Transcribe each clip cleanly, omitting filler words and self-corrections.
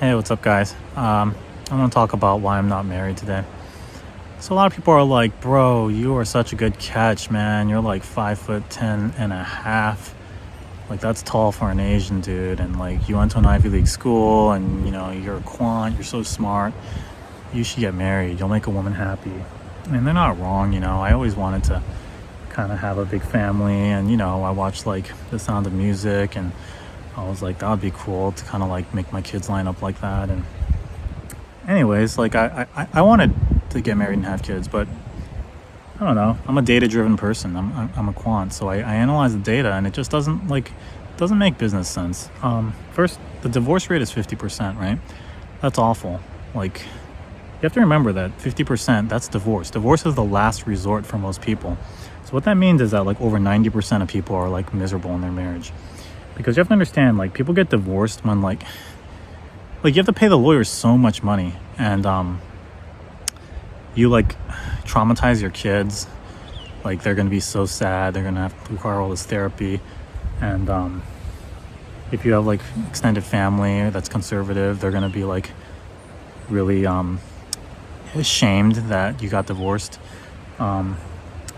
Hey, what's up, guys? I want to talk about why I'm not married today. So a lot of people are like, "Bro, you are such a good catch, man. You're like 5'10" and a half. Like that's tall for an Asian dude, and like you went to an Ivy League school, and you're a quant. You're so smart. You should get married. You'll make a woman happy." And they're not wrong. I always wanted to kind of have a big family, and I watched like The Sound of Music, and I was like, that would be cool to kind of like make my kids line up like that. And anyways, like I wanted to get married and have kids, but I don't know. I'm a data-driven person. I'm a quant, so I analyze the data, and it just doesn't make business sense. First, the divorce rate is 50%, right? That's awful. Like, you have to remember that 50%, that's divorce. Divorce is the last resort for most people. So what that means is that like over 90% of people are like miserable in their marriage. Because you have to understand, like, people get divorced when like you have to pay the lawyers so much money, and you like traumatize your kids. Like, they're gonna be so sad. They're gonna have to require all this therapy, and if you have like extended family that's conservative, they're gonna be like really ashamed that you got divorced.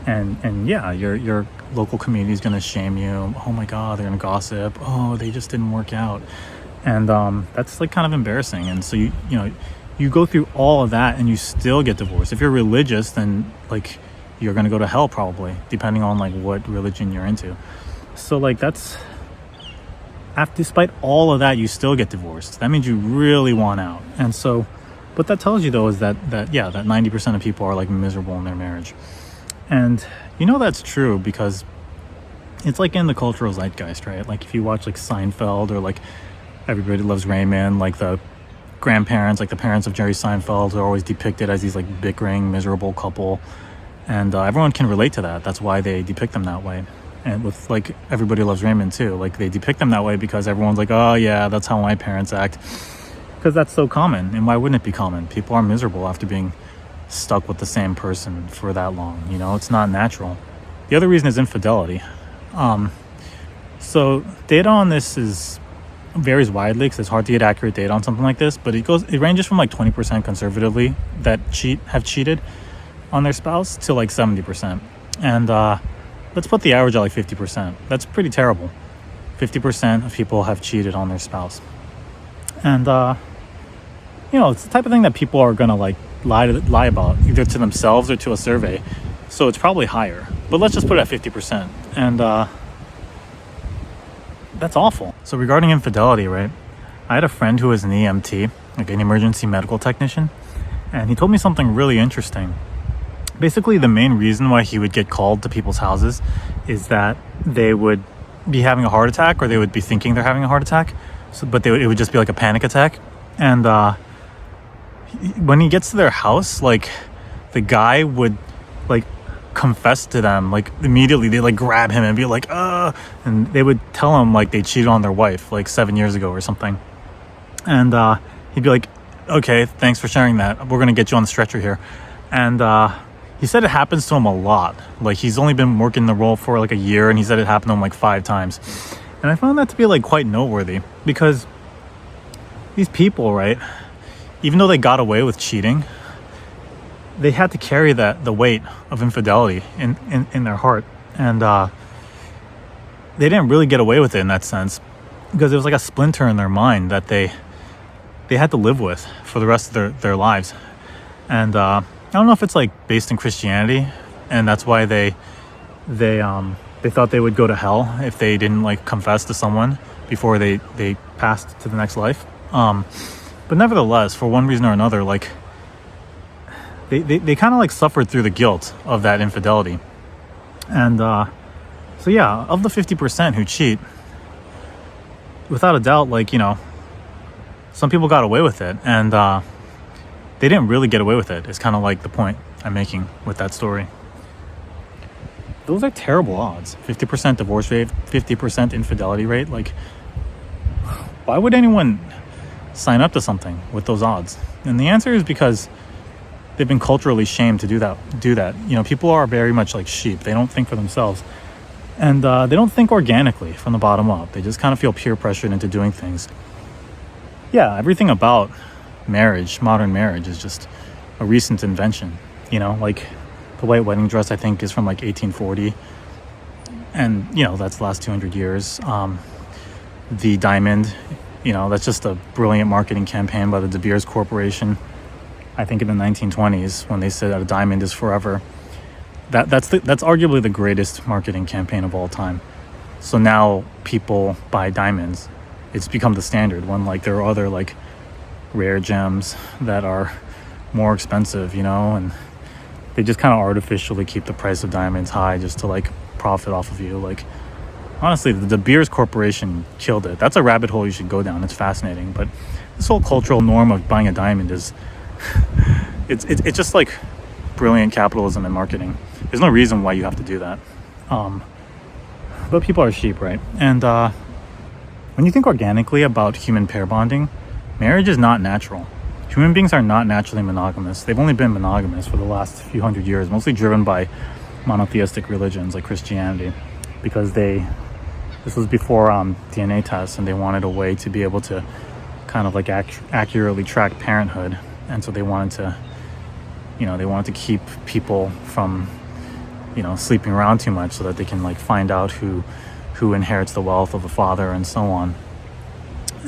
And yeah, your local community is gonna shame you. Oh my God, they're gonna gossip. Oh, they just didn't work out, and that's like kind of embarrassing. And so you go through all of that and you still get divorced. If you're religious, then like you're gonna go to hell probably, depending on like what religion you're into. So like that's despite all of that, you still get divorced. That means you really want out. And so what that tells you though is that 90% of people are like miserable in their marriage. And that's true because it's like in the cultural zeitgeist, right? Like if you watch like Seinfeld, or like Everybody Loves Raymond, like the grandparents, like the parents of Jerry Seinfeld, are always depicted as these like bickering, miserable couple. And everyone can relate to that. That's why they depict them that way. And with like Everybody Loves Raymond too, like they depict them that way because everyone's like, oh yeah, that's how my parents act. Because that's so common. And why wouldn't it be common? People are miserable after being stuck with the same person for that long. It's not natural. The other reason is infidelity. So data on this varies widely because it's hard to get accurate data on something like this, but it ranges from like 20% conservatively that have cheated on their spouse to like 70%. And let's put the average at like 50%. That's pretty terrible. 50% of people have cheated on their spouse. And it's the type of thing that people are gonna like lie about, either to themselves or to a survey. So it's probably higher, but let's just put it at 50%. And that's awful. So regarding infidelity, right, I had a friend who was an EMT, like an emergency medical technician, and he told me something really interesting. Basically, the main reason why he would get called to people's houses is that they would be having a heart attack, or they would be thinking they're having a heart attack, but it would just be like a panic attack. And when he gets to their house, like the guy would like confess to them, like immediately. They like grab him and be like, and they would tell him like they cheated on their wife like 7 years ago or something. And he'd be like, okay, thanks for sharing that. We're gonna get you on the stretcher here. And he said it happens to him a lot. Like he's only been working the role for like a year, and he said it happened to him like 5 times. And I found that to be like quite noteworthy, because these people, right, even though they got away with cheating, they had to carry the weight of infidelity in their heart. And they didn't really get away with it in that sense, because it was like a splinter in their mind that they had to live with for the rest of their lives. And I don't know if it's like based in Christianity, and that's why they thought they would go to hell if they didn't like confess to someone before they passed to the next life. But nevertheless, for one reason or another, like they kind of like suffered through the guilt of that infidelity. And so yeah, of the 50% who cheat, without a doubt, like some people got away with it, and they didn't really get away with it. It's kind of like the point I'm making with that story. Those are terrible odds. 50% divorce rate, 50% infidelity rate. Like, why would anyone sign up to something with those odds? And the answer is because they've been culturally shamed to do that. People are very much like sheep. They don't think for themselves. And they don't think organically from the bottom up. They just kind of feel peer pressured into doing things. yeah, everything about marriage, modern marriage, is just a recent invention. Like the white wedding dress, I think, is from like 1840, and that's the last 200 years. The diamond, that's just a brilliant marketing campaign by the De Beers Corporation. I think in the 1920s, when they said that a diamond is forever. That's arguably the greatest marketing campaign of all time. So now people buy diamonds. It's become the standard, when like there are other like rare gems that are more expensive, and they just kind of artificially keep the price of diamonds high just to like profit off of you. Like, honestly, the De Beers Corporation killed it. That's a rabbit hole you should go down. It's fascinating. But this whole cultural norm of buying a diamond is it's just like brilliant capitalism and marketing. There's no reason why you have to do that. But people are sheep, right? And when you think organically about human pair bonding, marriage is not natural. Human beings are not naturally monogamous. They've only been monogamous for the last few hundred years, mostly driven by monotheistic religions like Christianity, because this was before DNA tests, and they wanted a way to be able to kind of like accurately track parenthood. And so they wanted to keep people from sleeping around too much, so that they can like find out who inherits the wealth of the father and so on.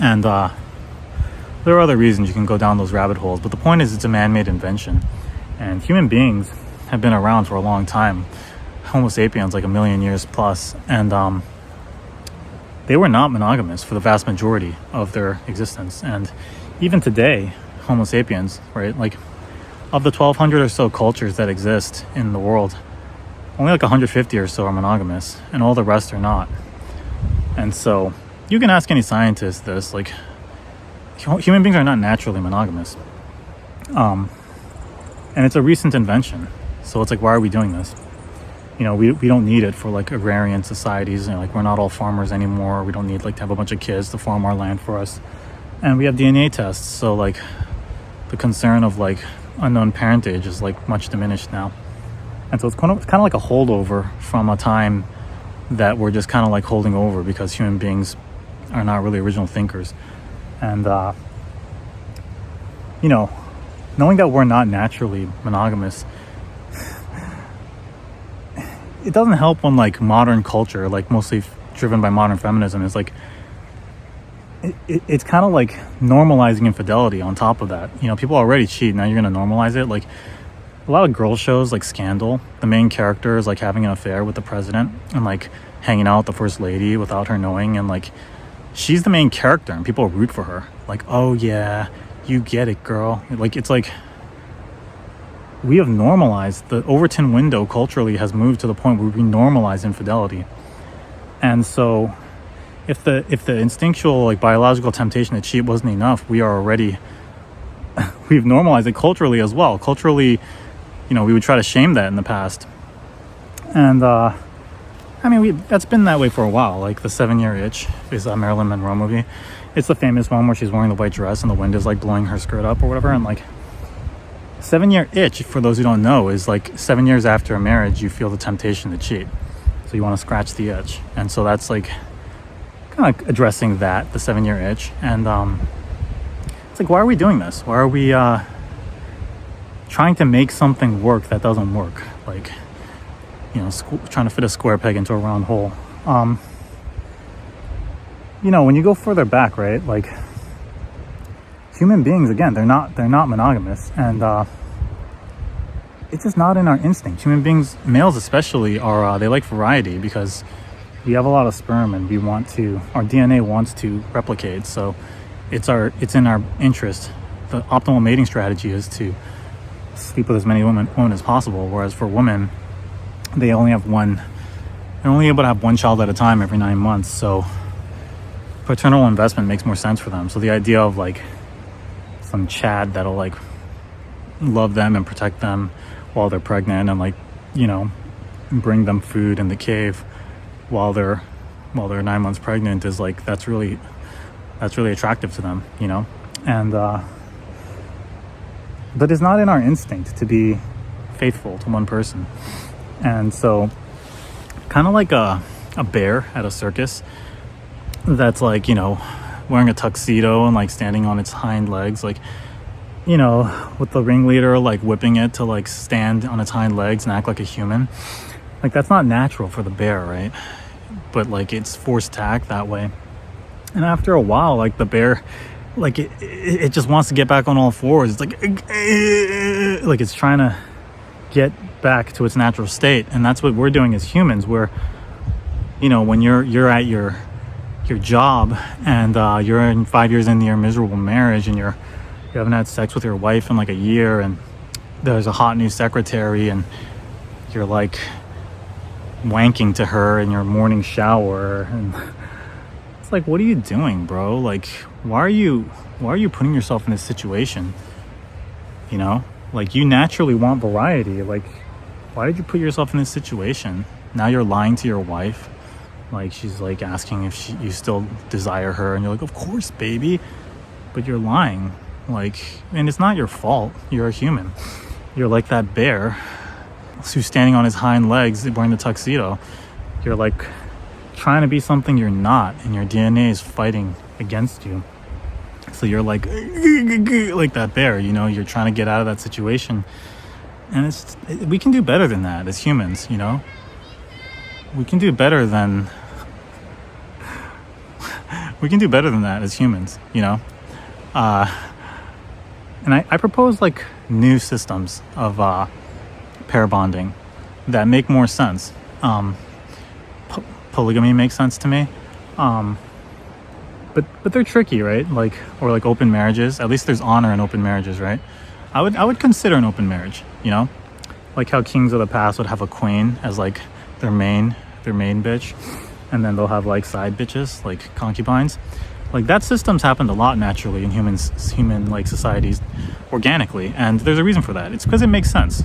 And there are other reasons you can go down those rabbit holes, but the point is, it's a man-made invention, and human beings have been around for a long time. Homo sapiens, like 1 million years plus, and they were not monogamous for the vast majority of their existence. And even today, Homo sapiens, right, like of the 1,200 or so cultures that exist in the world, only like 150 or so are monogamous, and all the rest are not. And so you can ask any scientist this, like, human beings are not naturally monogamous. And it's a recent invention. So it's like, why are we doing this? We don't need it for like agrarian societies. Like, we're not all farmers anymore. We don't need like to have a bunch of kids to farm our land for us. And we have DNA tests. So like the concern of like unknown parentage is like much diminished now. And so it's kind of like a holdover from a time that we're just kind of like holding over because human beings are not really original thinkers. And, knowing that we're not naturally monogamous, it doesn't help when like modern culture, like mostly driven by modern feminism, is like, it's kind of like normalizing infidelity on top of that. People already cheat. Now you're going to normalize it. Like, a lot of girl shows like Scandal, the main character is like having an affair with the president and like hanging out with the first lady without her knowing, and like she's the main character and people root for her. Like, oh yeah, you get it, girl. Like, it's like we have normalized, the Overton window culturally has moved to the point where we normalize infidelity. And so if the instinctual like biological temptation to cheat wasn't enough, we've normalized it culturally as well. Culturally, we would try to shame that in the past. And that's been that way for a while. Like the 7-Year Itch is a Marilyn Monroe movie. It's the famous one where she's wearing the white dress and the wind is like blowing her skirt up or whatever. And like 7-Year Itch, for those who don't know, is like 7 years after a marriage, you feel the temptation to cheat. So you want to scratch the itch. And so that's like kind of addressing that, the 7-Year Itch. And it's like, why are we doing this? Why are we trying to make something work that doesn't work? Like, trying to fit a square peg into a round hole. When you go further back, right, like human beings, again, they're not monogamous, and it's just not in our instinct. Human beings, males especially, they like variety because we have a lot of sperm and our DNA wants to replicate. So it's in our interest. The optimal mating strategy is to sleep with as many women as possible, whereas for women, they're only able to have one child at a time every 9 months. So paternal investment makes more sense for them. So the idea of like some Chad that'll like love them and protect them while they're pregnant and like bring them food in the cave while they're 9 months pregnant is like that's really attractive to them, and but it's not in our instinct to be faithful to one person. And so kind of like a bear at a circus that's like, wearing a tuxedo and like standing on its hind legs, like, you know, with the ringleader like whipping it to like stand on its hind legs and act like a human. Like, that's not natural for the bear, right? But like, it's forced to act that way. And after a while, like, the bear, like, it just wants to get back on all fours. It's like it's trying to get back to its natural state. And that's what we're doing as humans. Where, you know, when you're at your job and you're in 5 years into your miserable marriage and you haven't had sex with your wife in like a year, and there's a hot new secretary and you're like wanking to her in your morning shower, and it's like, what are you doing, bro? Like, why are you putting yourself in this situation? You know, like, you naturally want variety. Like, why did you put yourself in this situation? Now you're lying to your wife. Like, she's like asking if you still desire her, and you're like, of course, baby, but you're lying. Like, and it's not your fault. You're a human. You're like that bear who's standing on his hind legs wearing the tuxedo. You're like trying to be something you're not, and your DNA is fighting against you. So you're like that bear, you know, you're trying to get out of that situation. And we can do better than that as humans, you know. We can do better than that as humans, you know. And I propose like new systems of pair bonding that make more sense. Polygamy makes sense to me, but they're tricky, right? Like, or like open marriages. At least there's honor in open marriages, right? I would consider an open marriage, you know, like how kings of the past would have a queen as like their main bitch, and then they'll have like side bitches, like concubines. Like, that system's happened a lot naturally in human like societies, organically, and there's a reason for that. It's because it makes sense.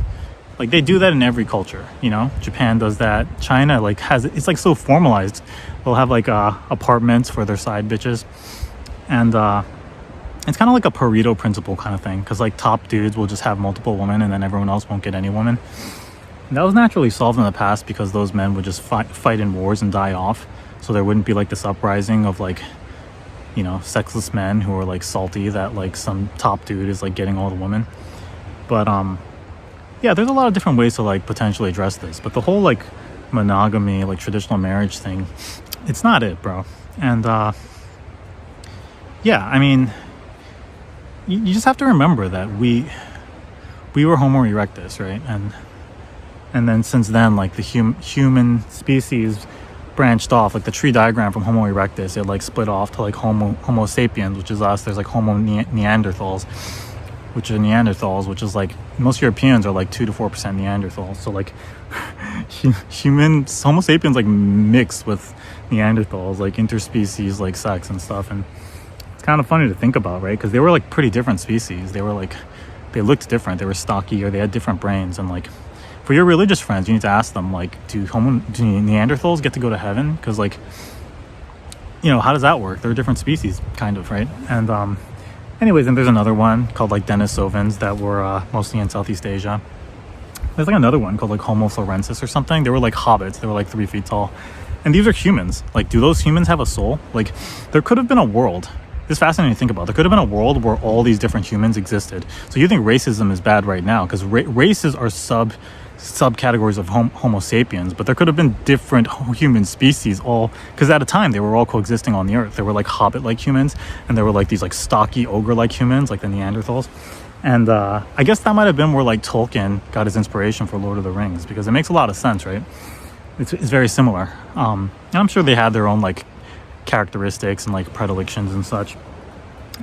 Like, they do that in every culture, you know. Japan does that. China like it's like so formalized. They'll have like apartments for their side bitches, and it's kind of like a Pareto principle kind of thing, because like top dudes will just have multiple women, and then everyone else won't get any women. And that was naturally solved in the past because those men would just fight in wars and die off, so there wouldn't be like this uprising of like, you know, sexless men who are like salty that like some top dude is like getting all the women. But yeah, there's a lot of different ways to like potentially address this, but the whole like monogamy, like traditional marriage thing, it's not it, bro. And yeah, I mean, you just have to remember that we were Homo erectus, right? And then since then, like, the human species branched off. Like, the tree diagram from Homo erectus, it like split off to like Homo sapiens, which is us. There's like Homo Neanderthals, which is like, most Europeans are like 2 to 4% Neanderthals. So like Homo sapiens like mixed with Neanderthals, like interspecies like sex and stuff. And it's kind of funny to think about, right? Because they were like pretty different species. They looked different. They were stocky, or they had different brains. And like, for your religious friends, you need to ask them, like, do Neanderthals get to go to heaven? Because, like, you know, how does that work? They're a different species, kind of, right? And anyways, and there's another one called like Denisovans that were mostly in Southeast Asia. There's like another one called like Homo florensis or something. They were like hobbits. They were like 3 feet tall. And these are humans. Like, do those humans have a soul? Like, there could have been a world. It's fascinating to think about. There could have been a world where all these different humans existed. So you think racism is bad right now because races are subcategories of Homo sapiens, but there could have been different human species, all because at a time they were all coexisting on the earth. There were like hobbit-like humans, and there were like these like stocky ogre-like humans, like the Neanderthals. And I guess that might have been where like Tolkien got his inspiration for Lord of the Rings, because it makes a lot of sense, right? It's very similar, and I'm sure they had their own like characteristics and like predilections and such.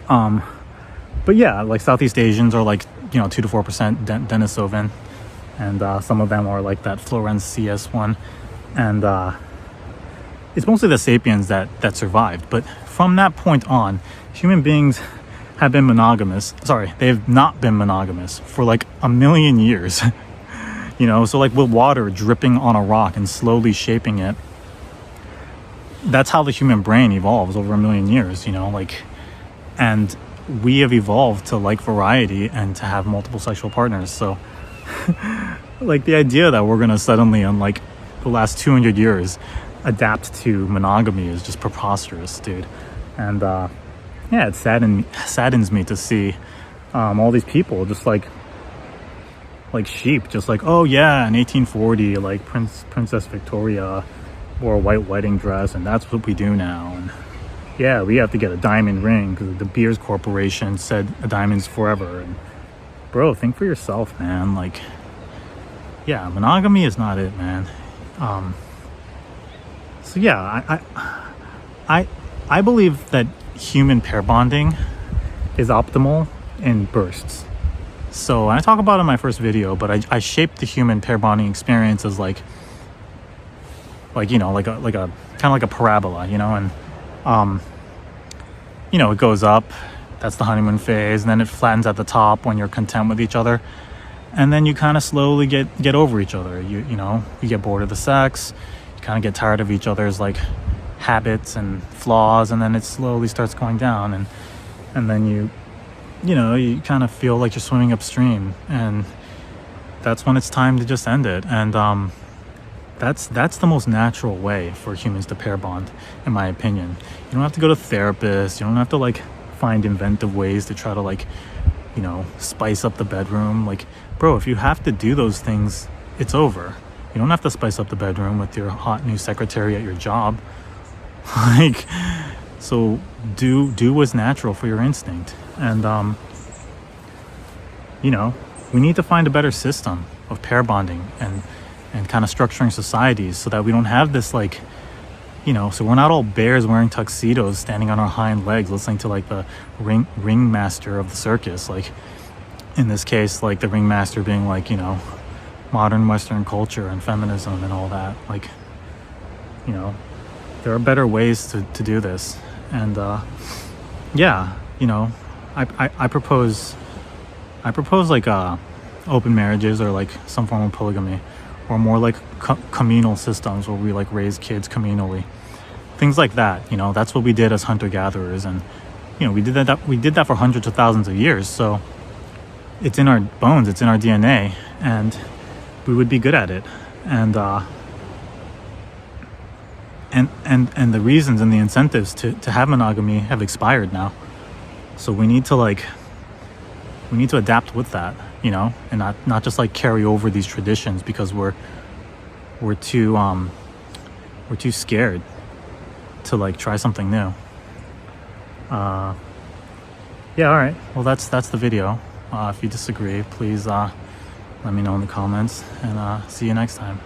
But yeah, like Southeast Asians are like, you know, 2 to 4% Denisovan. And some of them are like that Florensis one. And it's mostly the sapiens that survived. But from that point on, human beings have been monogamous. Sorry, they've not been monogamous for like 1 million years. You know, so like with water dripping on a rock and slowly shaping it, that's how the human brain evolves over 1 million years, you know, like, and we have evolved to like variety and to have multiple sexual partners. So like, the idea that we're gonna suddenly, in like the last 200 years, adapt to monogamy is just preposterous, dude. And yeah, it saddens me to see all these people just like sheep, just like, oh yeah, in 1840, like Princess Victoria wore a white wedding dress, and that's what we do now. And yeah, we have to get a diamond ring because the Beers Corporation said a diamond's forever. And bro, think for yourself, man. Like, yeah, monogamy is not it, man. So yeah, I believe that human pair bonding is optimal in bursts. So I talk about it in my first video, but I shaped the human pair bonding experience as like you know, like a kind of like a parabola, you know, and you know, it goes up. That's the honeymoon phase, and then it flattens at the top when you're content with each other, and then you kind of slowly get over each other. You know, you get bored of the sex, you kind of get tired of each other's like habits and flaws, and then it slowly starts going down, and then you know, you kind of feel like you're swimming upstream, and that's when it's time to just end it. And that's the most natural way for humans to pair bond, in my opinion. You don't have to go to therapists. You don't have to like find inventive ways to try to like, you know, spice up the bedroom. Like, bro, if you have to do those things, it's over. You don't have to spice up the bedroom with your hot new secretary at your job. Like, so do what's natural for your instinct. And you know, we need to find a better system of pair bonding and kind of structuring societies so that we don't have this like, you know, so we're not all bears wearing tuxedos standing on our hind legs listening to like the ringmaster of the circus. Like in this case, like the ringmaster being like, you know, modern Western culture and feminism and all that. Like, you know, there are better ways to do this. And yeah, you know, I propose like open marriages or like some form of polygamy, or more like communal systems where we like raise kids communally, things like that. You know, that's what we did as hunter-gatherers, and you know, we did that for hundreds of thousands of years. So it's in our bones, it's in our DNA, and we would be good at it. And the reasons and the incentives to have monogamy have expired now. So we need to adapt with that, you know, and not just like carry over these traditions because we're too scared to like try something new. Yeah, all right. Well, that's the video. If you disagree, please let me know in the comments, and see you next time.